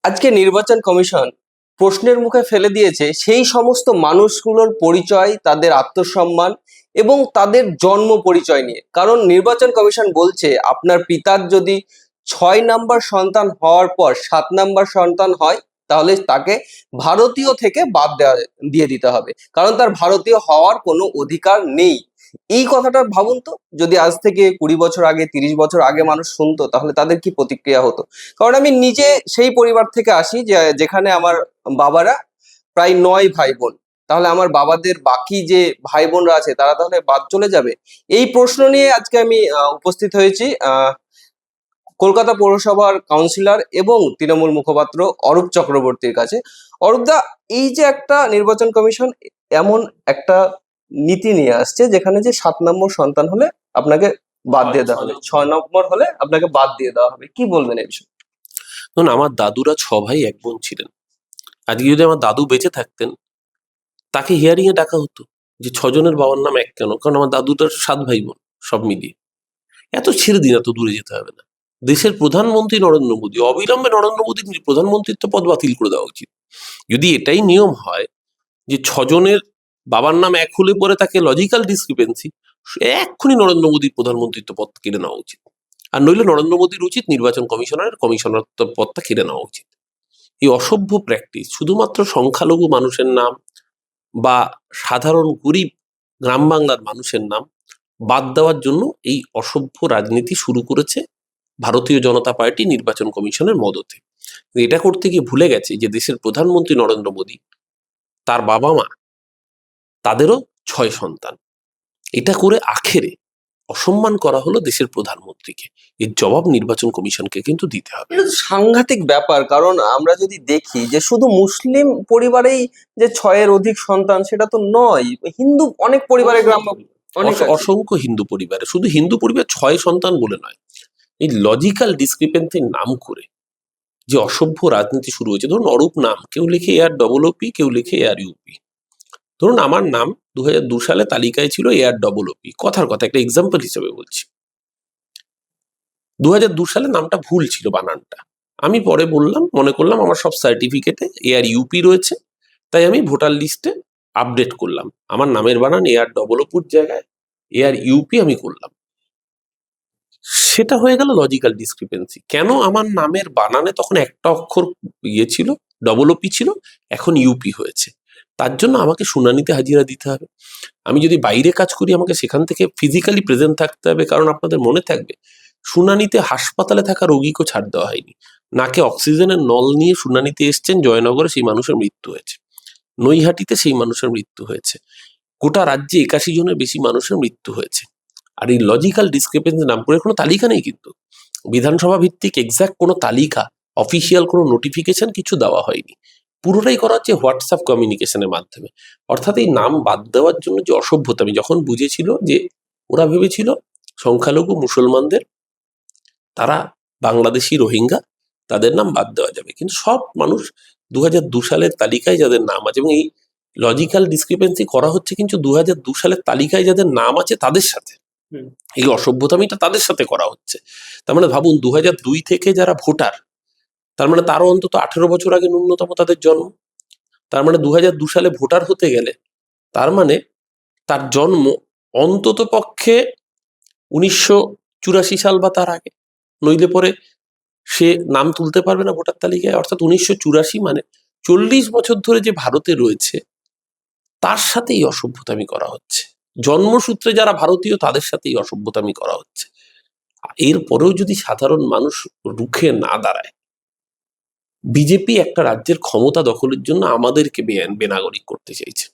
আজকে নির্বাচন কমিশন প্রশ্নের মুখে ফেলে দিয়েছে সেই সমস্ত মানুষগুলোর পরিচয়, তাদের আত্মসম্মান এবং তাদের জন্ম পরিচয় নিয়ে। কারণ নির্বাচন কমিশন বলছে আপনার পিতার যদি 6 নাম্বার সন্তান হওয়ার পর 7 নাম্বার সন্তান হয় তাহলে তাকে ভারতীয় থেকে বাদ দিয়ে দিতে হবে, কারণ তার ভারতীয় হওয়ার কোনো অধিকার নেই। এই কথাটা ভাবুন তো, যদি আজ থেকে 20 বছর আগে, 30 বছর আগে মানুষ শুনতো তাহলে তাদের কি প্রতিক্রিয়া হতো। কারণ আমি নিজে সেই পরিবার থেকে আসি যেখানে আমার বাবারা প্রায় 9 ভাই বোন। তাহলে আমার বাবাদের বাকি যে ভাই বোনরা আছে তারা তাহলে বাদ চলে যাবে। এই প্রশ্ন নিয়ে আজকে আমি উপস্থিত হয়েছি কলকাতা পৌরসভার কাউন্সিলর এবং তৃণমূল মুখপাত্র অরূপ চক্রবর্তীর কাছে। অরূপদা, এই যে একটা নির্বাচন কমিশন এমন একটা নীতি নিয়ে আসছে যেখানে যে 7 নম্বর সন্তান হলে আপনাকে বাদ দিয়ে দেওয়া হবে, 6 নম্বর হলে আপনাকে বাদ দিয়ে দেওয়া হবে, কি বলবেন এই বিষয়ে? ধরুন, আমার দাদুরা 6 ভাই 1 বোন ছিলেন। আজকে যদি আমার দাদু বেঁচে থাকতেন, তাকে হিয়ারিং এ ডাকা হতো যে 6 জনের বাবার নাম এক কেন? কারণ আমার দাদুটার 7 ভাই বোন সব মিলিয়ে। এত ছেড়ে দিন, এত দূরে যেতে হবে না। দেশের প্রধানমন্ত্রী নরেন্দ্র মোদী, অবিলম্বে নরেন্দ্র মোদীর প্রধানমন্ত্রিত্ব পদ বাতিল করে দেওয়া উচিত। যদি এটাই নিয়ম হয় যে 6 জনের বাবার নাম এক হলে পরে তাকে লজিক্যাল ডিসক্রিপেন্সি, এক্ষুনি নরেন্দ্র মোদীর প্রধানমন্ত্রিত্ব পদ কেড়ে নেওয়া উচিত। আর নইলে নরেন্দ্র মোদীর উচিত নির্বাচন কমিশনার পদটা কেড়ে নেওয়া উচিত। এই অসভ্য প্র্যাকটিস শুধুমাত্র সংখ্যালঘু মানুষের নাম বা সাধারণ গরিব গ্রাম বাংলার মানুষের নাম বাদ দেওয়ার জন্য এই অসভ্য রাজনীতি শুরু করেছে ভারতীয় জনতা পার্টি নির্বাচন কমিশনের মদতে। এটা করতে গিয়ে ভুলে গেছে যে দেশের প্রধানমন্ত্রী নরেন্দ্র মোদী, তার বাবা মা, তাদেরও 6 সন্তান। এটা করে আখেরে অসম্মান করা হলো দেশের প্রধানমন্ত্রীকে। এর জবাব নির্বাচন কমিশনকে কিন্তু দিতে হবে। এটা তো সাংঘাতিক ব্যাপার, কারণ আমরা যদি দেখি যে শুধু মুসলিম পরিবারেই যে 6-এর অধিক সন্তান সেটা তো নয়, হিন্দু অনেক পরিবারে অনেক আছে। অসংখ্য হিন্দু পরিবারে, শুধু হিন্দু পরিবার 6 সন্তান বলে নয়, এই লজিক্যাল ডিসক্রিপেন্সির নাম করে যে অসভ্য রাজনীতি শুরু হয়েছে। ধরুন, অরূপ নাম কেউ লিখে AR OOP, কেউ লিখে ARUP। ধরুন, আমার নাম 2002 সালে তালিকায় ছিল AROOP। কথার কথা, একটা এক্সাম্পল হিসেবে বলছি। 2002 সালে নামটা ভুল ছিল, বানানটা। আমি পরে মনে করলাম আমার সব সার্টিফিকেটে ARUP রয়েছে, তাই আমি ভোটার লিস্টে আপডেট করলাম। আমার নামের বানান AROOP জায়গায় ARUP আমি করলাম। সেটা হয়ে গেল লজিক্যাল ডিসক্রিপেন্সি। কেন আমার নামের বানানে তখন একটা অক্ষর ছিল, OOP ছিল, এখন ইউপি হয়েছে? তার জন্য আমাকে শুনানিতে হাজিরা দিতে হবে। আমি যদি বাইরে কাজ করি, আমাকে সেখান থেকে ফিজিক্যালি প্রেজেন্ট থাকতে হবে। কারণ আপনাদের মনে থাকবে, শুনানিতে হাসপাতালে থাকা রোগীকেও ছাড় দেওয়া হয়নি। নাকে অক্সিজেনের নল নিয়ে শুনানিতে এসছেন জয়নগরে, সেই মানুষের মৃত্যু হয়েছে। নৈহাটিতে সেই মানুষের মৃত্যু হয়েছে। গোটা রাজ্যে 81 জনের বেশি মানুষের মৃত্যু হয়েছে। আর এই লজিক্যাল ডিসক্রিপেন্সি নাম করে কোনো তালিকা নেই, কিন্তু বিধানসভা ভিত্তিক এক্সাক্ট কোনো তালিকা, অফিসিয়াল কোনো নোটিফিকেশন কিছু দেওয়া হয়নি। পুরোটাই করা হচ্ছে হোয়াটসঅ্যাপ কমিউনিকেশনের মাধ্যমে। অর্থাৎ এই নাম বাদ দেওয়ার জন্য যে অসভ্যতা, আমি যখন বুঝেছিল যে ওরা ভেবেছিল সংখ্যালঘু মুসলমানদের, তারা বাংলাদেশি রোহিঙ্গা, তাদের নাম বাদ দেওয়া যাবে। কিন্তু সব মানুষ 2002 সালের তালিকায় যাদের নাম আছে, এবং এই লজিক্যাল ডিসক্রিপেন্সি করা হচ্ছে কিন্তু 2002 সালের তালিকায় যাদের নাম আছে তাদের সাথে। এই অসভ্যতামিটা তাদের সাথে করা হচ্ছে। তার মানে ভাবুন, 2002 থেকে যারা ভোটার, তার মানে তারও অন্তত 18 বছর আগে ন্যূনতম তাদের জন্ম। তার মানে 2002 সালে ভোটার হতে গেলে তার মানে তার জন্ম অন্তত পক্ষে 1984 সাল বা তার আগে, নইলে পরে সে নাম তুলতে পারবে না ভোটার তালিকায়। অর্থাৎ 1984 মানে 40 বছর ধরে যে ভারতে রয়েছে তার সাথে এই অসভ্যতামি করা হচ্ছে। জন্মসূত্রে যারা ভারতীয় তাদের সাথে এই অসভ্যতামি করা হচ্ছে। এরপরেও যদি সাধারণ মানুষ রুখে না দাঁড়ায়, বিজেপি একটা রাজ্যের ক্ষমতা দখলের জন্য আমাদেরকে বেনাগরিক করতে চাইছে।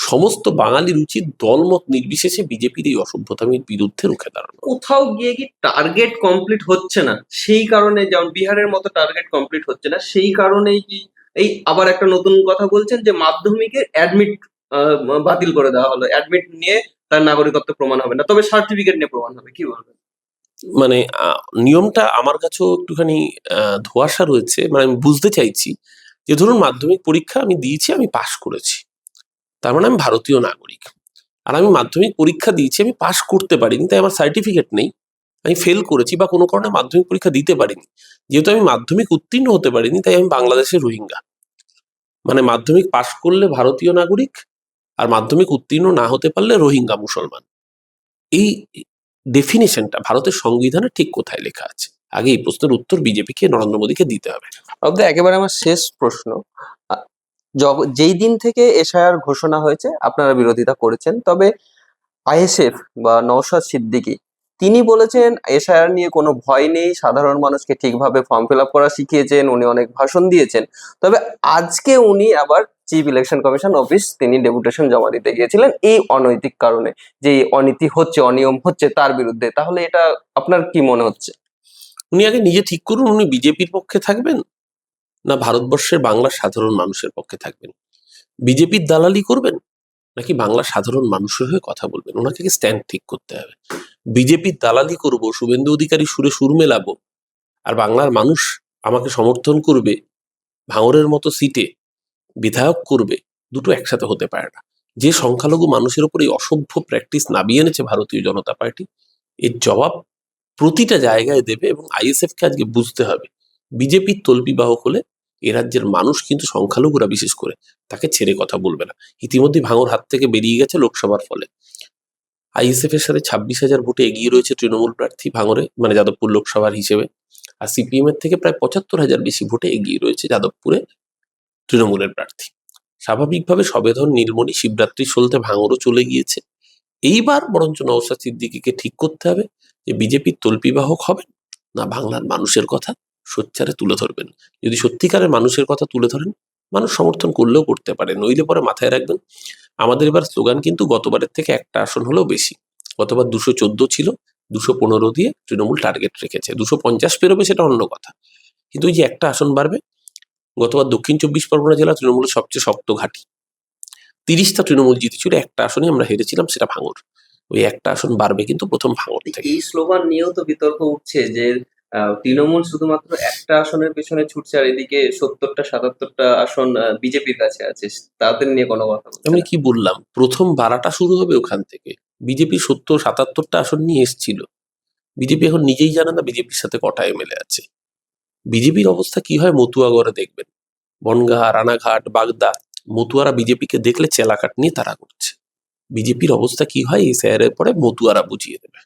সমস্ত বাঙালির উচিত দলমত নির্বিশেষে বিজেপির এই অসভ্যতামির বিরুদ্ধে রুখে দাঁড়ানো। কোথাও গিয়ে কি টার্গেট কমপ্লিট হচ্ছে না, সেই কারণে যেমন বিহারের মতো টার্গেট কমপ্লিট হচ্ছে না, সেই কারণেই কি এই আবার একটা নতুন কথা বলছেন যে মাধ্যমিকের অ্যাডমিট বাতিল করে দেওয়া হলো, অ্যাডমিট নিয়ে তার নাগরিকত্ব প্রমাণ হবে না, তবে সার্টিফিকেট নিয়ে প্রমাণ হবে, কি বলবেন? মানে নিয়মটা আমার কাছেও একটুখানি ধোঁয়াশা রয়েছে। মানে আমি বুঝতে চাইছি যে ধরুন, মাধ্যমিক পরীক্ষা আমি দিয়েছি, আমি পাশ করেছি, তার মানে আমি ভারতীয় নাগরিক। আর আমি মাধ্যমিক পরীক্ষা দিয়েছি, আমি পাশ করতে পারিনি, তাই আমার সার্টিফিকেট নেই, আমি ফেল করেছি বা কোনো কারণে মাধ্যমিক পরীক্ষা দিতে পারিনি, যেহেতু আমি মাধ্যমিক উত্তীর্ণ হতে পারিনি তাই আমি বাংলাদেশের রোহিঙ্গা। মানে মাধ্যমিক পাশ করলে ভারতীয় নাগরিক, আর মাধ্যমিক উত্তীর্ণ না হতে পারলে রোহিঙ্গা মুসলমান। এই ডেফিনেশনটা ভারতের সংবিধানে ঠিক কোথায় লেখা আছে? আগে এই প্রশ্নের উত্তর বিজেপিকে, নরেন্দ্র মোদীকে দিতে হবে। অবধি একেবারে আমার শেষ প্রশ্ন, যেই দিন থেকে এসআইআর ঘোষণা হয়েছে আপনারা বিরোধিতা করেছেন, তবে আইএসএফ বা নওশাদ সিদ্দিকী তিনি বলেছেন এসআইআর নিয়ে কোনো ভয় নেই, সাধারণ মানুষকে ঠিকভাবে ফর্ম ফিল আপ করা শিখিয়েছেন, উনি অনেক ভাষণ দিয়েছেন। তবে আজকে উনি আবার চিফ ইলেকশন কমিশন অফিস তিনি ডেপুটেশন জমা দিতে গিয়েছিলেন এই অনৈতিক কারণে, যে এই অনীতি হচ্ছে, অনিয়ম হচ্ছে তার বিরুদ্ধে। তাহলে এটা আপনার কি মনে হচ্ছে? উনি আগে নিজে ঠিক করুন, উনি বিজেপির পক্ষে থাকবেন না ভারতবর্ষের বাংলার সাধারণ মানুষের পক্ষে থাকবেন। বিজেপির দালালি করবেন নাকি বাংলার সাধারণ মানুষের হয়ে কথা বলবেন? ওনাকে স্ট্যান্ড ঠিক করতে হবে। বিজেপির দালালি করব, শুভেন্দু অধিকারী সুরে সুর মেলাবো, আর বাংলার মানুষ আমাকে সমর্থন করবে, ভাঙরের মতো সিটে বিধায়ক করবে, দুটো একসাথে হতে পারে না। যে সংখ্যালঘু মানুষের উপর এই অসভ্য প্র্যাকটিস নামিয়ে এনেছে ভারতীয় জনতা পার্টি, এর জবাব প্রতিটা জায়গায় দেবে। এবং আইএসএফ কে আজকে বুঝতে হবে, বিজেপির তল্পিবাহক হলে এ রাজ্যের মানুষ কিন্তু সংখ্যালঘুরা বিশেষ করে তাকে ছেড়ে কথা বলবে না। ইতিমধ্যে ভাঙর হাত থেকে বেরিয়ে গেছে লোকসভার ফলে। আইএসএফ এর সাথে 26,000 ভোটে এগিয়ে রয়েছে তৃণমূল প্রার্থী ভাঙরে, মানে যাদবপুর লোকসভার হিসেবে। আর সিপিএম এর থেকে প্রায় 75,000 বেশি ভোটে এগিয়ে রয়েছে যাদবপুরে তৃণমূলের প্রার্থী। স্বাভাবিকভাবে সবেধন, নীলমণি, শিবরাত্রি সলতে ভাঙরও চলে গিয়েছে। এইবার বরঞ্চ নওশাদ সিদ্দিকীকে ঠিক করতে হবে যে বিজেপির তল্পিবাহক হবেন না বাংলার মানুষের কথা সোচ্চারে তুলে ধরবেন। যদি সত্যিকারের মানুষের কথা তুলে ধরেন, মানুষ সমর্থন করলেও করতে পারে, নইলে পরে মাথায় রাখবেন আমাদের এবার স্লোগান কিন্তু গতবারের থেকে একটা আসন হলেও বেশি। গতবার 214 ছিল, 215 দিয়ে তৃণমূল টার্গেট রেখেছে। 250 পেরোবে সেটা অন্য কথা, কিন্তু ওই যে একটা আসন বাড়বে। গতবার দক্ষিণ 24 পরগনা জেলা তৃণমূলের সবচেয়ে শক্ত ঘাঁটি, 30টা তৃণমূল জিতেছিল, একটা আসনে আমরা হেরেছিলাম, সেটা ভাঙর। ওই একটা আসন বাড়বে কিন্তু প্রথম ভাঙর থেকে। এই স্লোগান নিয়েও তো বিতর্ক উঠছে যে তৃণমূল শুধুমাত্র একটা আসনের পেছনে ছুটছে, আর এদিকে 70টা 77টা আসন বিজেপির কাছে আছে, তাদের নিয়ে কোনো কথা বলছে আমি না। কি বললাম, প্রথম বাড়াটা শুরু হবে ওখান থেকে। বিজেপি 70-77টা আসন নিয়ে এসছিল। বিজেপি এখন নিজেই জানে না বিজেপির সাথে কটা এমএলএ আছে। বিজেপির অবস্থা কি হয় মতুয়াগড়ে দেখবেন, বনগাঁ, রানাঘাট, বাগদা, মতুয়ারা বিজেপিকে দেখলে চেলাকাট নিয়ে তারা করছে। বিজেপির অবস্থা কি হয় এই স্যারের পরে মতুয়ারা বুঝিয়ে দেবে।